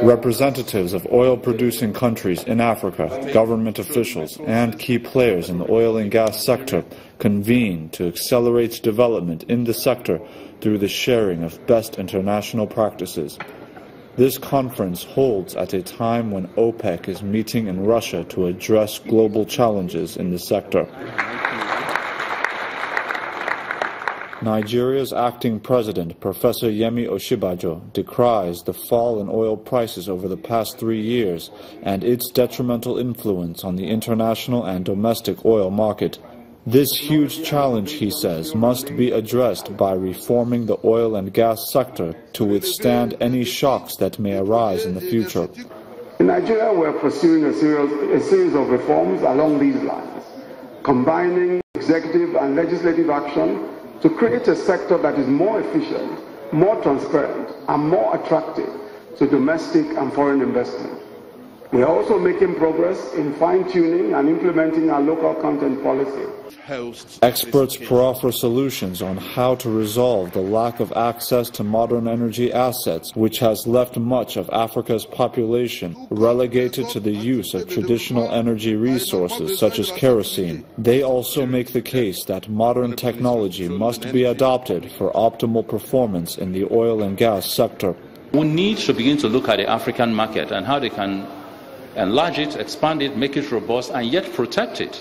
Representatives of oil-producing countries in Africa, government officials, and key players in the oil and gas sector convene to accelerate development in the sector through the sharing of best international practices. This conference holds at a time when OPEC is meeting in Russia to address global challenges in the sector. Nigeria's acting president, Professor Yemi Osinbajo, decries the fall in oil prices over the past 3 years and its detrimental influence on the international and domestic oil market. This huge challenge, he says, must be addressed by reforming the oil and gas sector to withstand any shocks that may arise in the future. In Nigeria, we are pursuing a series of reforms along these lines, combining executive and legislative action to create a sector that is more efficient, more transparent, and more attractive to domestic and foreign investment. We are also making progress in fine-tuning and implementing our local content policy. Experts proffer solutions on how to resolve the lack of access to modern energy assets, which has left much of Africa's population relegated to the use of traditional energy resources such as kerosene. They also make the case that modern technology must be adopted for optimal performance in the oil and gas sector. We need to begin to look at the African market and how they can enlarge it, expand it, make it robust, and yet protect it,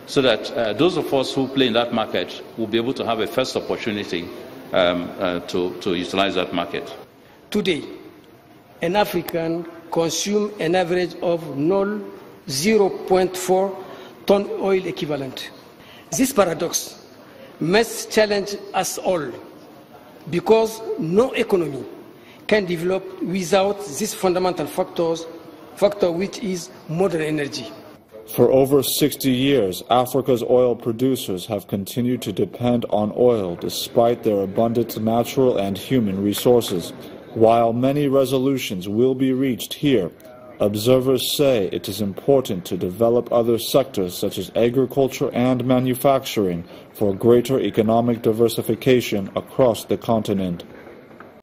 so that those of us who play in that market will be able to have a first opportunity to utilize that market. Today, an African consumes an average of 0.4 ton oil equivalent. This paradox must challenge us all, because no economy can develop without these fundamental factor which is modern energy. For over 60 years, Africa's oil producers have continued to depend on oil despite their abundant natural and human resources. While many resolutions will be reached here, observers say it is important to develop other sectors such as agriculture and manufacturing for greater economic diversification across the continent.